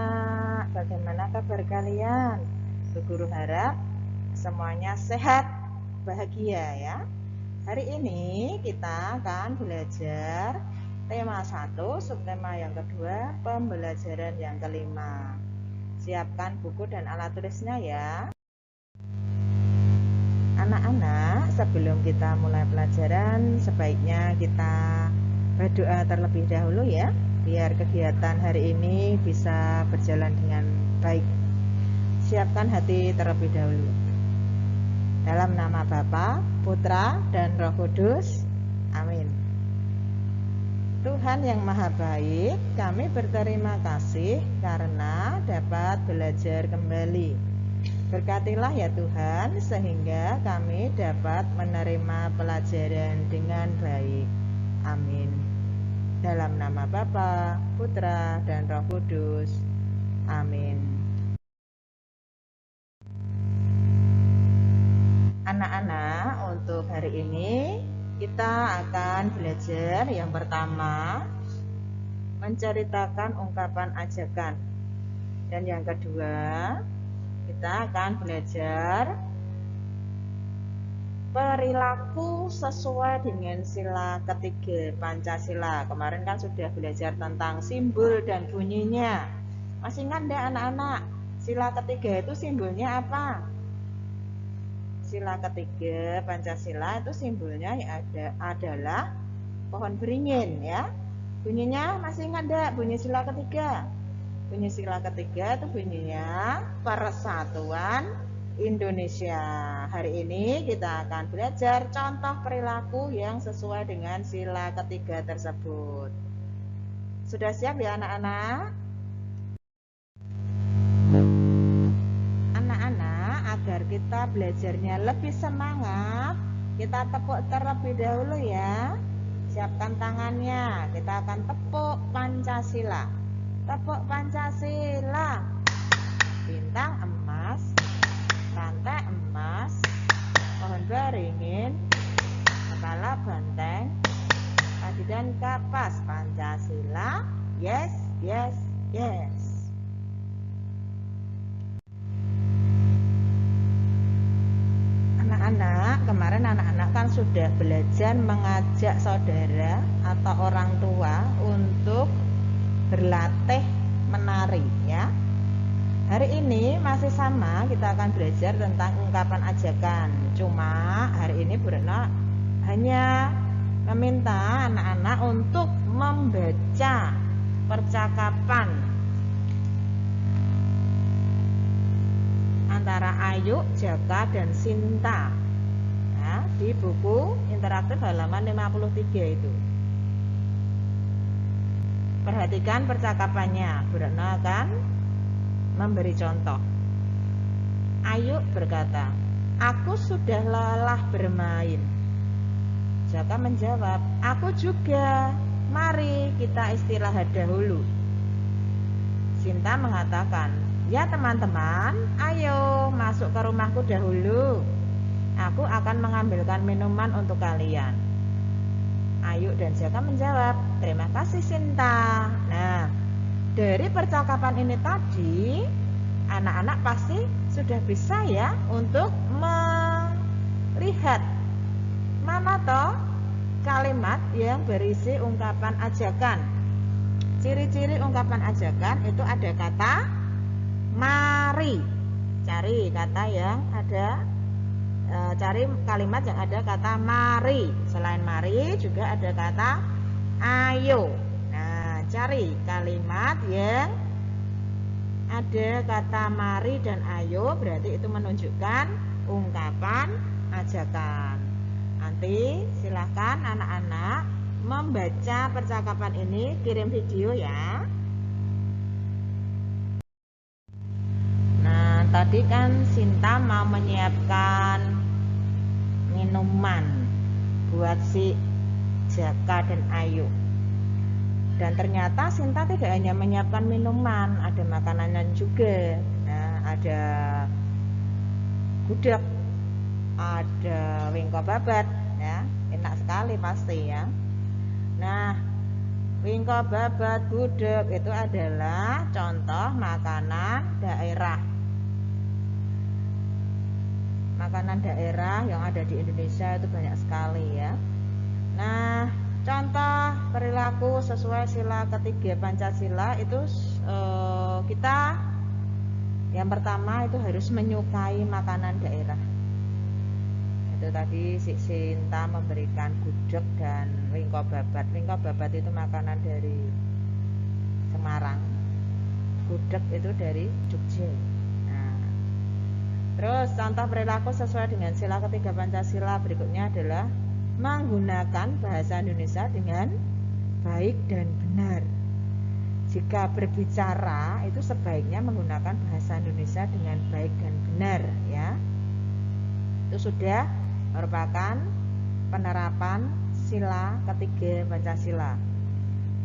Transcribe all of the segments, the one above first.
anak-anak, bagaimana kabar kalian? Bu Guru harap semuanya sehat, bahagia ya. Hari ini kita akan belajar tema 1, subtema yang kedua, pembelajaran yang kelima. Siapkan buku dan alat tulisnya ya. Anak-anak, sebelum kita mulai pelajaran, sebaiknya kita berdoa terlebih dahulu ya, biar kegiatan hari ini bisa berjalan dengan baik. Siapkan hati terlebih dahulu. Dalam nama Bapa, Putra, dan Roh Kudus. Amin. Tuhan yang Maha Baik, kami berterima kasih karena dapat belajar kembali. Berkatilah ya Tuhan, sehingga kami dapat menerima pelajaran dengan baik. Amin. Dalam nama Bapa, Putra, dan Roh Kudus. Amin. Anak-anak, untuk hari ini kita akan belajar yang pertama, menceritakan ungkapan ajakan. Dan yang kedua, kita akan belajar perilaku sesuai dengan sila ketiga Pancasila. Kemarin kan sudah belajar tentang simbol dan bunyinya. Masih ingat enggak anak-anak? Sila ketiga itu simbolnya apa? Sila ketiga Pancasila itu simbolnya adalah pohon beringin ya. Bunyinya masih ingat enggak bunyi sila ketiga? Bunyi sila ketiga itu bunyinya Persatuan Indonesia. Hari ini kita akan belajar contoh perilaku yang sesuai dengan sila ketiga tersebut. Sudah siap ya anak-anak? Anak-anak, agar kita belajarnya lebih semangat, kita tepuk terlebih dahulu ya. Siapkan tangannya, kita akan tepuk Pancasila. Tepuk Pancasila. Bintang emas, rantai emas, pohon beringin, kepala banteng, padi dan kapas. Pancasila. Yes, yes, yes. Anak-anak, kemarin anak-anak kan sudah belajar mengajak saudara atau orang tua untuk berlatih menari ya. Hari ini masih sama, kita akan belajar tentang ungkapan ajakan. Cuma hari ini Bu Retno hanya meminta anak-anak untuk membaca percakapan antara Ayu, Jaka, dan Sinta ya, di buku interaktif halaman 53 itu. Perhatikan percakapannya. Bu Retno akan memberi contoh. Ayu berkata, "Aku sudah lelah bermain." Jaka menjawab, "Aku juga. Mari kita istirahat dahulu." Sinta mengatakan, "Ya teman-teman, ayo masuk ke rumahku dahulu. Aku akan mengambilkan minuman untuk kalian." Ayu dan Jaka menjawab, "Terima kasih Sinta." Nah, dari percakapan ini tadi, anak-anak pasti sudah bisa ya untuk melihat mana toh kalimat yang berisi ungkapan ajakan. Ciri-ciri ungkapan ajakan itu ada kata mari. Cari kata yang ada cari kalimat yang ada kata mari. Selain mari juga ada kata ayo. Nah, cari kalimat yang ada kata mari dan ayo, berarti itu menunjukkan ungkapan ajakan. Nanti silahkan anak-anak membaca percakapan ini, kirim video ya. Nah, tadi kan Sinta mau menyiapkan minuman buat si Jaka dan Ayu. Dan ternyata Sinta tidak hanya menyiapkan minuman, ada makanan juga. Nah, ada gudeg, ada wingko babat ya. Enak sekali pasti ya. Nah, wingko babat gudeg itu adalah contoh makanan daerah. Makanan daerah yang ada di Indonesia itu banyak sekali ya. Nah, contoh perilaku sesuai sila ketiga Pancasila itu kita yang pertama itu harus menyukai makanan daerah. Itu tadi si Sinta memberikan gudeg dan wingko babat. Wingko babat itu makanan dari Semarang, gudeg itu dari Jogja. Nah, terus contoh perilaku sesuai dengan sila ketiga Pancasila berikutnya adalah menggunakan bahasa Indonesia dengan baik dan benar. Jika berbicara itu sebaiknya menggunakan bahasa Indonesia dengan baik dan benar ya. Itu sudah merupakan penerapan sila ketiga Pancasila.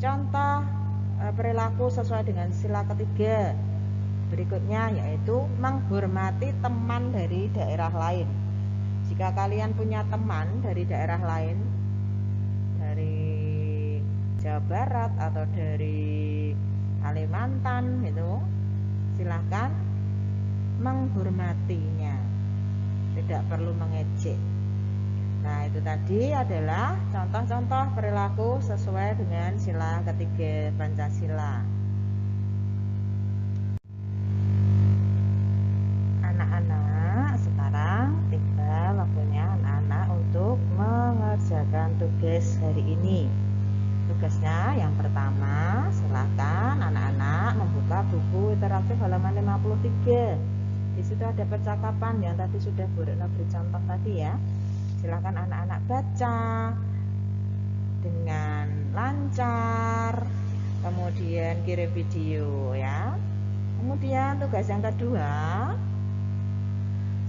Contoh perilaku sesuai dengan sila ketiga berikutnya yaitu menghormati teman dari daerah lain. Jika kalian punya teman dari daerah lain, dari Jawa Barat atau dari Kalimantan itu, silahkan menghormatinya, tidak perlu mengejek. Nah, itu tadi adalah contoh-contoh perilaku sesuai dengan sila ketiga Pancasila. Anak-anak, sekarang tiba waktunya anak-anak untuk mengerjakan tugas hari ini. Tugasnya yang pertama, silakan anak-anak membuka buku interaktif halaman 53. Di situ ada percakapan yang tadi sudah Bu Retno beri contoh tadi ya. Silakan anak-anak baca dengan lancar, kemudian kirim video ya. Kemudian tugas yang kedua,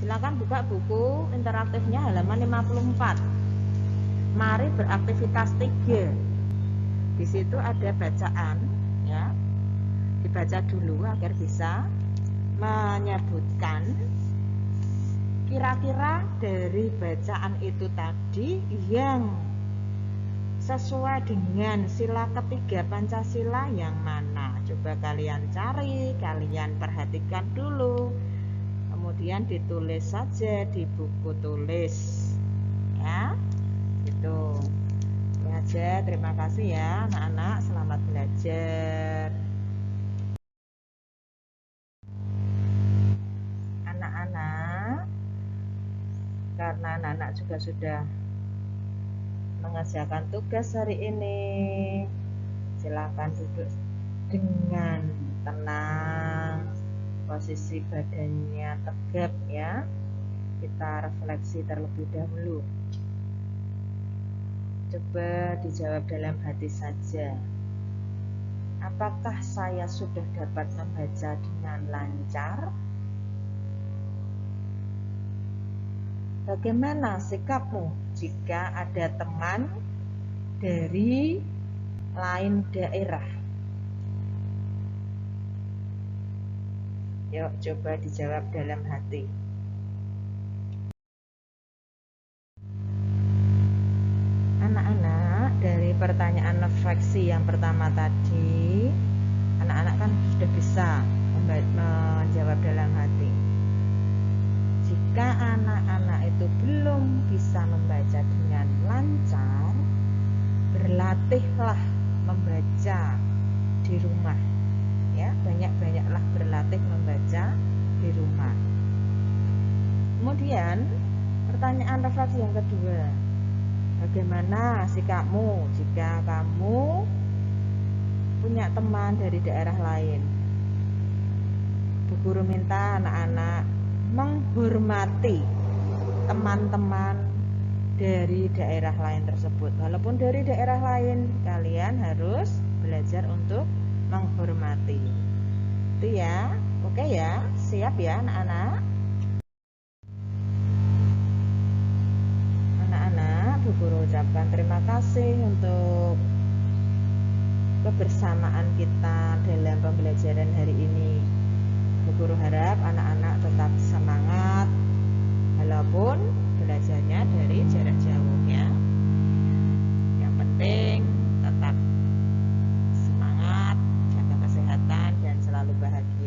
silakan buka buku interaktifnya halaman 54. Mari beraktivitas 3. Di situ ada bacaan ya. Dibaca dulu agar bisa menyebutkan kira-kira dari bacaan itu tadi yang sesuai dengan sila ketiga Pancasila yang mana. Coba kalian cari, kalian perhatikan dulu, kemudian ditulis saja di buku tulis ya. Itu aja. Terima kasih ya anak-anak, selamat belajar. Anak-anak, karena anak-anak juga sudah mengerjakan tugas hari ini, silakan duduk dengan tenang, posisi badannya tegap ya. Kita refleksi terlebih dahulu. Coba dijawab dalam hati saja. Apakah saya sudah dapat membaca dengan lancar? Bagaimana sikapmu jika ada teman dari lain daerah? Yuk coba dijawab dalam hati. Anak-anak, dari pertanyaan refleksi yang pertama tadi, anak-anak kan sudah bisa menjawab dalam hati. Jika anak-anak itu belum bisa membaca dengan lancar, berlatihlah membaca di rumah ya, banyak-banyaklah berlatih membaca di rumah. Kemudian pertanyaan refleksi yang kedua, bagaimana sikapmu jika kamu punya teman dari daerah lain? Bu Guru minta anak-anak menghormati teman-teman dari daerah lain tersebut. Walaupun dari daerah lain, kalian harus belajar untuk menghormati. Itu ya. Oke ya, siap ya anak-anak? Anak-anak, Bu Guru ucapkan terima kasih untuk kebersamaan kita dalam pembelajaran hari ini. Bu Guru harap anak-anak tetap semangat walaupun belajarnya dari jarak jauh ya. Yang penting tetap semangat, jaga kesehatan dan selalu bahagia.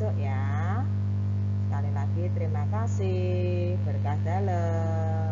besok ya. Sekali lagi terima kasih, berkah dalam.